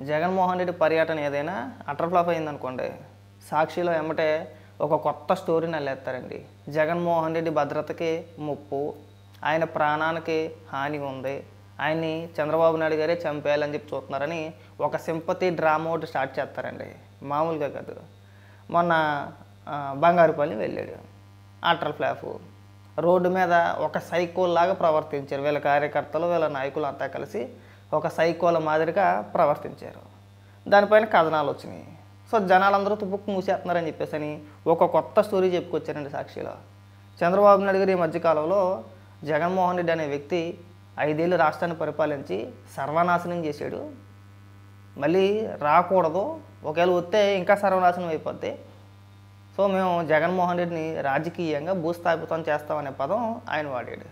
జగన్మోహన్ రెడ్డి పర్యటన ఏదైనా utter flop అయిందనుకోండి, సాక్షిలో ఎమ్మటే ఒక కొత్త స్టోరీని అల్లేస్తారండి. జగన్మోహన్ రెడ్డి భద్రతకి ముప్పు, ఆయన ప్రాణానికి హాని ఉంది, ఆయన్ని చంద్రబాబు నాయుడు గారే చంపేయాలని చెప్పి చూస్తున్నారని ఒక సింపతి డ్రామా ఒకటి స్టార్ట్ చేస్తారండి. మామూలుగా కాదు. మొన్న బంగారుపల్లి వెళ్ళాడు, అటర్ ఫ్లాప్. రోడ్డు మీద ఒక సైకోల్లాగా ప్రవర్తించారు. వీళ్ళ కార్యకర్తలు, వీళ్ళ నాయకులు అంతా కలిసి ఒక సైకోల మాదిరిగా ప్రవర్తించారు. దానిపైన కథనాలు వచ్చినాయి. సో జనాలందరూ తుప్పుకు మూసేస్తున్నారని చెప్పేసి అని ఒక కొత్త స్టోరీ చెప్పుకొచ్చారండి సాక్షిలో. చంద్రబాబు నాయుడు గారు ఈ మధ్యకాలంలో జగన్మోహన్ రెడ్డి అనే వ్యక్తి 5 ఏళ్ళు రాష్ట్రాన్ని పరిపాలించి సర్వనాశనం చేశాడు, మళ్ళీ రాకూడదు, ఒకవేళ వస్తే ఇంకా సర్వనాశనం అయిపోద్ది. సో మేము జగన్మోహన్ రెడ్డిని రాజకీయంగా భూస్థాపితం చేస్తామనే పదం ఆయన వాడాడు.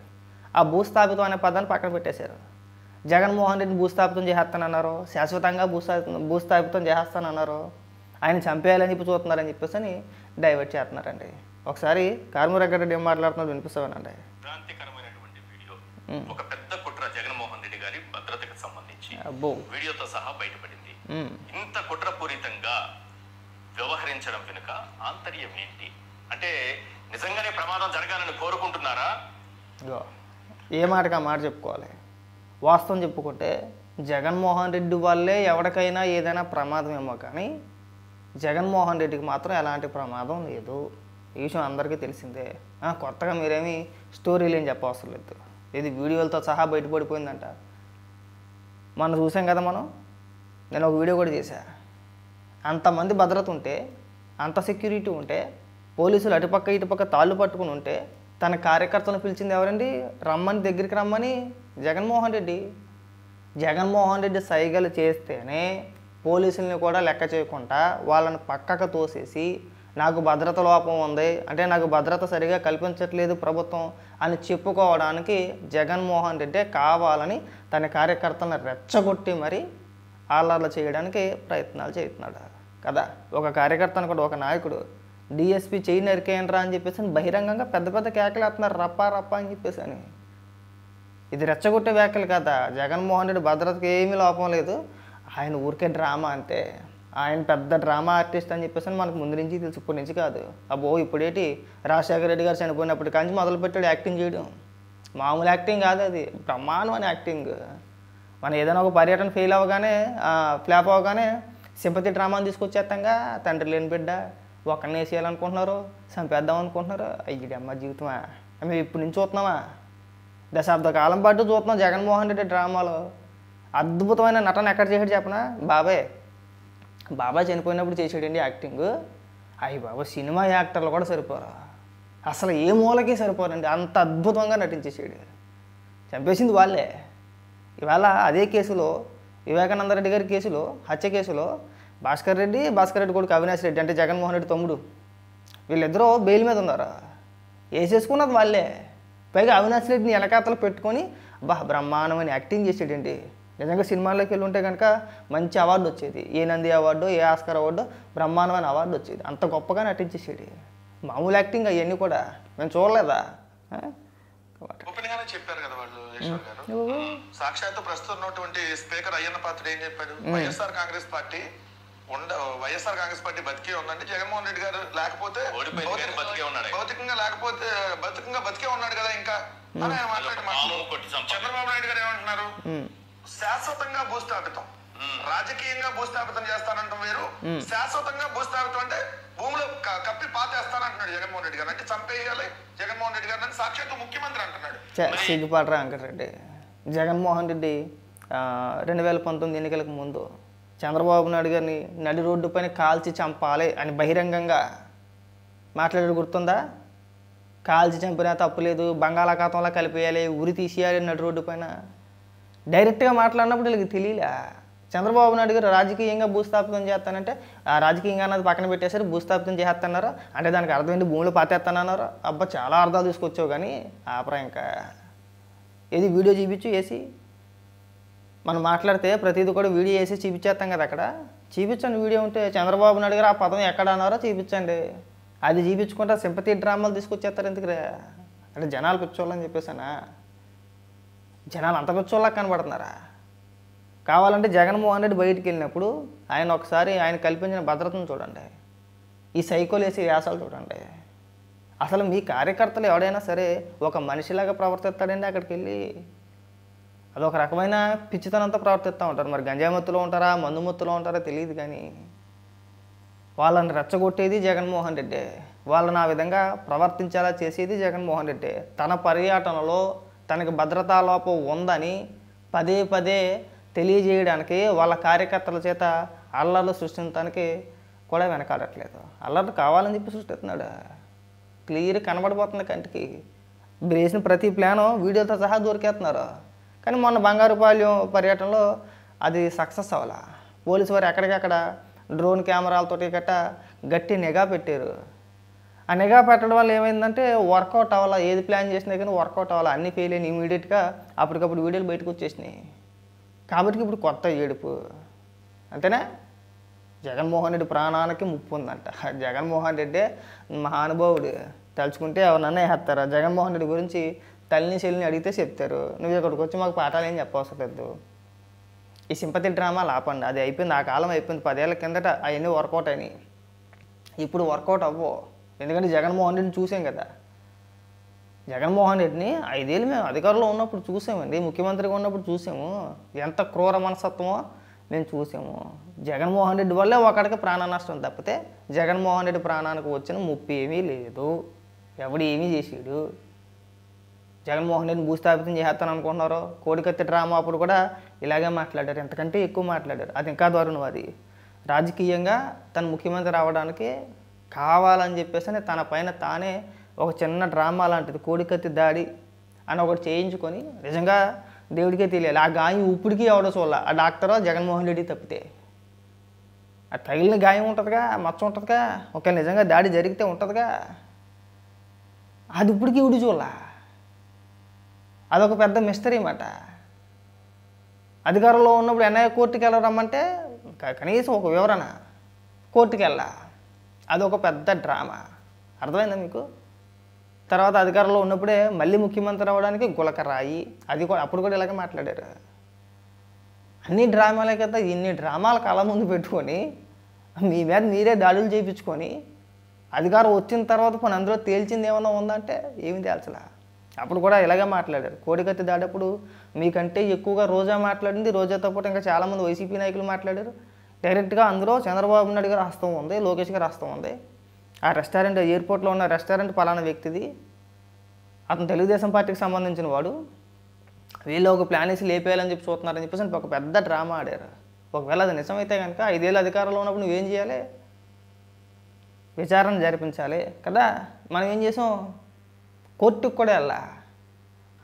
ఆ భూస్థాపితం అనే పదాన్ని పక్కన పెట్టేశారు. జగన్మోహన్ రెడ్డిని భూస్థాపితం చేసేస్తానన్నారు, శాశ్వతంగా భూస్థాపితం చేసేస్తానన్నారు, ఆయన చంపేయాలని చెప్పి చూస్తున్నారని చెప్పేసి అని డైవర్ట్ చేస్తున్నారండి. ఒకసారి కార్మిరెడ్డి ఏం మాట్లాడుతున్నారు వినిపిస్తామనండి. క్రాంతికరమైనటువంటి వీడియో, ఒక పెద్ద కుట్ర జగన్మోహన్ రెడ్డి గారి భద్రతకు సంబంధించి వీడియోతో సహా బయటపడింది. ఇంత కుట్రపూరితంగా వ్యవహరించడం వెనుక ఆంతర్యం ఏంటి? అంటే నిజంగానే ప్రమాదం జరగాలని కోరుకుంటున్నారా? ఏ మాటకి ఆ మాట చెప్పుకోవాలి. వాస్తవం చెప్పుకుంటే జగన్మోహన్ రెడ్డి వల్లే ఎవరికైనా ఏదైనా ప్రమాదం ఏమో, కానీ జగన్మోహన్ రెడ్డికి మాత్రం ఎలాంటి ప్రమాదం లేదు. ఈ విషయం అందరికీ తెలిసిందే. కొత్తగా మీరేమీ స్టోరీలు ఏం చెప్పవసరం లేదు. ఇది వీడియోలతో సహా బయటపడిపోయిందంట. మనం చూసాం కదా, నేను ఒక వీడియో కూడా చేశా. అంతమంది భద్రత ఉంటే, అంత సెక్యూరిటీ ఉంటే, పోలీసులు అటుపక్క ఇటుపక్క తాళ్ళు పట్టుకుని ఉంటే, తన కార్యకర్తలను పిలిచింది ఎవరండి? రమ్మని, దగ్గరికి రమ్మని జగన్మోహన్ రెడ్డి. జగన్మోహన్ రెడ్డి సైగలు చేస్తేనే పోలీసుల్ని కూడా లెక్క చేయకుండా వాళ్ళని పక్కకు తోసేసి నాకు భద్రత లోపం ఉంది, అంటే నాకు భద్రత సరిగా కల్పించట్లేదు ప్రభుత్వం అని చెప్పుకోవడానికి జగన్మోహన్ రెడ్డి కావాలని తన కార్యకర్తలను రెచ్చగొట్టి మరి అల్లర్లు చేయడానికి ప్రయత్నాలు చేస్తున్నాడు కదా. ఒక కార్యకర్తను కూడా, ఒక నాయకుడు డిఎస్పీ చేయి నరికేయండ్రా అని చెప్పేసి బహిరంగంగా పెద్ద పెద్ద కేకలేస్తున్నారు, రప్పా రప్పా అని చెప్పేసి అని. ఇది రెచ్చగొట్టే వ్యాఖ్యలు కదా. జగన్మోహన్ రెడ్డి భద్రతకి ఏమీ లోపం లేదు, ఆయన ఊరికే డ్రామా అంతే, ఆయన పెద్ద డ్రామా ఆర్టిస్ట్ అని చెప్పేసి మనకు ముందు నుంచి తెలుసు, ఇప్పటి నుంచి కాదు. అబ్బో ఇప్పుడేటి రాజశేఖర రెడ్డి గారు చనిపోయినప్పటి నుంచి మొదలుపెట్టాడు యాక్టింగ్ చేయడం. మామూలు యాక్టింగ్ కాదు, అది బ్రహ్మాండమైన యాక్టింగ్. మనం ఏదైనా ఒక పర్యటన ఫెయిల్ అవ్వగానే, ఫ్లాప్ అవ్వగానే సింపతి డ్రామాని తీసుకొచ్చేస్తాంగా. తండ్రి లేని బిడ్డ ఒక్కరిని వేసేయాలనుకుంటున్నారు, చంపేద్దాం అనుకుంటున్నారు. అయ్యమ్మ జీవితమా, మేము ఇప్పటి నుంచి చూస్తున్నామా? దశాబ్ద కాలం పాటు చూస్తున్నాం జగన్మోహన్ రెడ్డి డ్రామాలో. అద్భుతమైన నటన ఎక్కడ చేసాడు చెప్పనా? బాబాయ్ చనిపోయినప్పుడు చేసాడండి యాక్టింగ్. అయ్యి బాబా, సినిమా యాక్టర్లు కూడా సరిపోరా, అసలు ఏ మూలకి సరిపోరండి, అంత అద్భుతంగా నటించేసాడు. చంపేసింది వాళ్ళే. ఇవాళ అదే కేసులో, వివేకానంద రెడ్డి గారి కేసులో, హత్య కేసులో భాస్కర్ రెడ్డి కొడుకు అవినాష్ రెడ్డి, అంటే జగన్మోహన్ రెడ్డి తమ్ముడు, వీళ్ళిద్దరూ బెయిల్ మీద ఉన్నారు. వేసేసుకున్నది వాళ్ళే. పైగా అవినాష్ రెడ్డిని వెనకాతలు పెట్టుకొని బ్రహ్మాండమైన యాక్టింగ్ చేసాడండి. నిజంగా సినిమాల్లోకి వెళ్ళి ఉంటే కనుక మంచి అవార్డు వచ్చేది, ఏ నంది అవార్డు, ఏ ఆస్కార్ అవార్డు, బ్రహ్మాండమైన అవార్డు వచ్చేది. అంత గొప్పగా నటించేసాడు. మామూలు యాక్టింగ్ అవన్నీ కూడా మేము చూడలేదా? చెప్పారు కదా వాళ్ళు, యశ్వర్ గారు. సాక్షాత్తు ప్రస్తుతం ఉన్నటువంటి స్పీకర్ అయ్యన్న పాత్రుడు ఏం చెప్పాడు? వైఎస్ఆర్ కాంగ్రెస్ పార్టీ బతికే ఉందండి, జగన్మోహన్ రెడ్డి గారు లేకపోతే భౌతికంగా లేకపోతే బతికే ఉన్నాడు కదా ఇంకా అని ఆయన మాట్లాడే మాటలు. చంద్రబాబు నాయుడు గారు ఏమంటున్నారు? శాశ్వతంగా భూస్థాపితం, రాజకీయంగా భూస్థాపితం చేస్తానంటాం వేరు, శాశ్వతంగా భూస్థాపితం అంటే భూమిలో కప్పి పాతేస్తానంటున్నాడు జగన్మోహన్ రెడ్డి గారు. అంటే చంపేయాలి జగన్మోహన్ రెడ్డి గారు అని సాక్షాత్తు ముఖ్యమంత్రి అంటున్నాడు. సిగ్గుపడరా వెంకటరెడ్డి. జగన్మోహన్ రెడ్డి 2019 ఎన్నికలకు ముందు చంద్రబాబు నాయుడు గారిని నడి రోడ్డు పైన కాల్చి చంపాలి అని బహిరంగంగా మాట్లాడే గుర్తుందా? కాల్చి చంపినా తప్పులేదు, బంగాళాఖాతంలో కలిపేయాలి, ఉరి తీసేయాలి నడి రోడ్డు పైన డైరెక్ట్గా మాట్లాడినప్పుడు వీళ్ళకి తెలియలే. చంద్రబాబు నాయుడు గారు రాజకీయంగా భూస్థాపితం చేస్తానంటే ఆ రాజకీయంగా అన్నది పక్కన పెట్టేసరి భూస్థాపితం చేస్తున్నారు అంటే దానికి అర్థం ఏంటి? భూమిలో పాతేస్తానన్నారు. అబ్బా చాలా అర్థాలు తీసుకొచ్చావు, కానీ ఆపరా ఇంకా. ఏది వీడియో చూపించు వేసి, మనం మాట్లాడితే ప్రతిదీ కూడా వీడియో వేసి చూపించేస్తాం కదా. అక్కడ చూపించండి వీడియో ఉంటే. చంద్రబాబు నాయుడు గారు ఆ పదం ఎక్కడ అన్నారో చూపించండి. అది చూపించుకుంటే సింపతి డ్రామాలు తీసుకొచ్చేస్తారు ఎందుకురా? అంటే జనాలు పిచ్చోళ్ళని చెప్పేసానా? జనాలు అంత పిచ్చోళ్ళకి కనబడుతున్నారా? కావాలంటే జగన్మోహన్ రెడ్డి బయటికి వెళ్ళినప్పుడు ఆయన ఒకసారి ఆయన కల్పించిన భద్రతను చూడండి, ఈ సైకోలు వేసే వ్యాసాలు చూడండి. అసలు మీ కార్యకర్తలు ఎవడైనా సరే ఒక మనిషిలాగా ప్రవర్తిస్తాడండి అక్కడికి వెళ్ళి? అదొక రకమైన పిచ్చితనంతో ప్రవర్తిస్తూ ఉంటారు. మరి గంజామత్తులో ఉంటారా, మందుమత్తులో ఉంటారా తెలియదు, కానీ వాళ్ళని రెచ్చగొట్టేది జగన్మోహన్ రెడ్డి, వాళ్ళని ఆ విధంగా ప్రవర్తించేలా చేసేది జగన్మోహన్ రెడ్డి. తన పర్యటనలో తనకి భద్రతా లోపం ఉందని పదే పదే తెలియజేయడానికి వాళ్ళ కార్యకర్తల చేత అల్లర్లు సృష్టించడానికి కూడా వెనకాడట్లేదు. అల్లర్లు కావాలని చెప్పి సృష్టిస్తున్నాడు, క్లియర్ కనబడిపోతుంది కంటికి. వేసిన ప్రతి ప్లాను వీడియోతో సహా దొరికేస్తున్నారు. కానీ మొన్న బంగారుపాలెం పర్యటనలో అది సక్సెస్ అవ్వాలా. పోలీసు వారు ఎక్కడికక్కడ డ్రోన్ కెమెరాలతోటి గట్ట గట్టి నిఘా పెట్టారు. ఆ నిఘా పెట్టడం వల్ల ఏమైందంటే వర్కౌట్ అవ్వాలా, ఏది ప్లాన్ చేసినా కానీ వర్కౌట్ అవ్వాలా, అన్నీ ఫెయిల్ అయినాయి. ఇమీడియట్గా అప్పటికప్పుడు వీడియోలు బయటకు వచ్చేసినాయి. కాబట్టి ఇప్పుడు కొత్త ఏడుపు అంతేనా? జగన్మోహన్ రెడ్డి ప్రాణానికి ముప్పు ఉందంట. జగన్మోహన్ రెడ్డి మహానుభావుడు, తలుచుకుంటే ఎవరన్నా వేస్తారా? జగన్మోహన్ రెడ్డి గురించి తల్లిని చెల్లిని అడిగితే చెప్తారు. నువ్వు ఇక్కడికి వచ్చి మాకు పాఠాలు ఏం చెప్పవసరం లేదు. ఈ సింపతి డ్రామాలు ఆపండి, అది అయిపోయింది, ఆ కాలం అయిపోయింది. 10 ఏళ్ల కిందట అవన్నీ వర్కౌట్ అయినాయి, ఇప్పుడు వర్కౌట్ అవ్వవు. ఎందుకంటే జగన్మోహన్ రెడ్డిని చూసాం కదా. జగన్మోహన్ రెడ్డిని 5 ఏళ్ళు మేము అధికారంలో ఉన్నప్పుడు చూసామండి, ముఖ్యమంత్రిగా ఉన్నప్పుడు చూసాము. ఎంత క్రూర మనస్తత్వమో మేము చూసాము. జగన్మోహన్ రెడ్డి వల్లే ఒకడికి ప్రాణ నష్టం తప్పితే జగన్మోహన్ రెడ్డి ప్రాణానికి వచ్చిన ముప్పు ఏమీ లేదు. ఎవడు ఏమీ చేసాడు? జగన్మోహన్ రెడ్డిని భూస్థాపితం చేస్తాను అనుకుంటున్నారు. కోడికత్తి డ్రామా అప్పుడు కూడా ఇలాగే మాట్లాడారు, ఎంతకంటే ఎక్కువ మాట్లాడారు. అది ఇంకా దారుణం. అది రాజకీయంగా తన ముఖ్యమంత్రి రావడానికి కావాలని చెప్పేసి తన పైన తానే ఒక చిన్న డ్రామా లాంటిది, కోడికత్తి దాడి అని ఒకటి చేయించుకొని నిజంగా దేవుడికే తెలియాలి. ఆ గాయం ఇప్పటికీ ఎవడో చూడాలి, ఆ డాక్టరో జగన్మోహన్ రెడ్డి తప్పితే. ఆ తగిలిన గాయం ఉంటుందిగా, మచ్చ ఉంటుందిగా, ఒకవేళ నిజంగా దాడి జరిగితే ఉంటుందిగా, అది ఇప్పటికీ ఇవిడి చూడాల. అదొక పెద్ద మిస్టరీ మాట. అధికారంలో ఉన్నప్పుడు ఎన్ఐఏ కోర్టుకి వెళ్ళరమ్మంటే కనీసం ఒక వివరణ, కోర్టుకి వెళ్ళా, అదొక పెద్ద డ్రామా. అర్థమైందా మీకు? తర్వాత అధికారంలో ఉన్నప్పుడే మళ్ళీ ముఖ్యమంత్రి అవ్వడానికి గులకరాయి, అది కూడా అప్పుడు కూడా ఇలాగే మాట్లాడారు. అన్ని డ్రామాలే కదా. ఇన్ని డ్రామాలు కళ్ళ ముందు పెట్టుకొని మీ మీద మీరే దాడులు చేయించుకొని అధికారం వచ్చిన తర్వాత పోనీ అందులో తేల్చింది ఏమన్నా ఉందంటే ఏమి తేల్చలా. అప్పుడు కూడా ఇలాగే మాట్లాడారు. కోడికత్తి దాడప్పుడు మీకంటే ఎక్కువగా రోజా మాట్లాడింది, రోజాతో పాటు ఇంకా చాలామంది వైసీపీ నాయకులు మాట్లాడారు. డైరెక్ట్గా అందులో చంద్రబాబు నాయుడు గారు హస్తం ఉంది, లోకేష్ గారు హస్తం ఉంది. ఆ రెస్టారెంట్, ఎయిర్పోర్ట్లో ఉన్న రెస్టారెంట్ పలానా వ్యక్తిది, అతను తెలుగుదేశం పార్టీకి సంబంధించిన వాడు, వీళ్ళు ఒక ప్లాన్ వేసి లేపేయాలని చెప్పి చూస్తున్నారని చెప్పేసి ఒక పెద్ద డ్రామా ఆడారు. ఒకవేళ అది నిజమైతే కనుక 5 ఏళ్ళు అధికారంలో ఉన్నప్పుడు నువ్వేం చేయాలి? విచారణ జరిపించాలి కదా. మనం ఏం చేసాం? కోర్టుకు కూడా వెళ్ళా,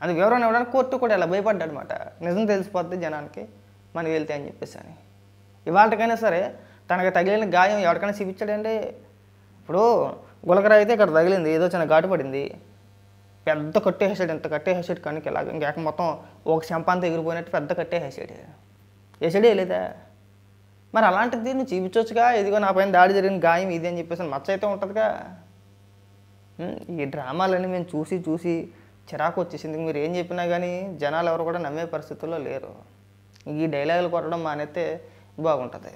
అది వివరణ ఇవ్వడానికి కోర్టుకు కూడా వెళ్ళా, భయపడ్డాడు అనమాట. నిజం తెలిసిపోద్ది జనానికి మనం వెళ్తే అని చెప్పేసి అని. ఇవాళకైనా సరే తనకు తగిలిన గాయం ఎవరికైనా చూపించాడండి. ఇప్పుడు గులకరాయి అయితే ఇక్కడ తగిలింది, ఏదో చిన్న ఘాటు పడింది, పెద్ద కట్టేసాడు, ఎంత కట్టేసాడు కనుక ఇలాగ ఇంకేక మొత్తం ఒక చెంపంతా ఎగిరిపోయినట్టు పెద్ద కట్టేసాడు. వేసాడే లేదా? మరి అలాంటిది నువ్వు చూపించవచ్చుగా, ఇదిగో నా పైన దాడి జరిగిన గాయం ఇది అని చెప్పేసి మచ్చ అయితే ఉంటుందిగా. ఈ డ్రామాలన్నీ మేము చూసి చూసి చిరాకు వచ్చేసింది. మీరు ఏం చెప్పినా కానీ జనాలు ఎవరు కూడా నమ్మే పరిస్థితుల్లో లేరు. ఈ డైలాగులు కొట్టడం మానేస్తే బాగుంటుంది.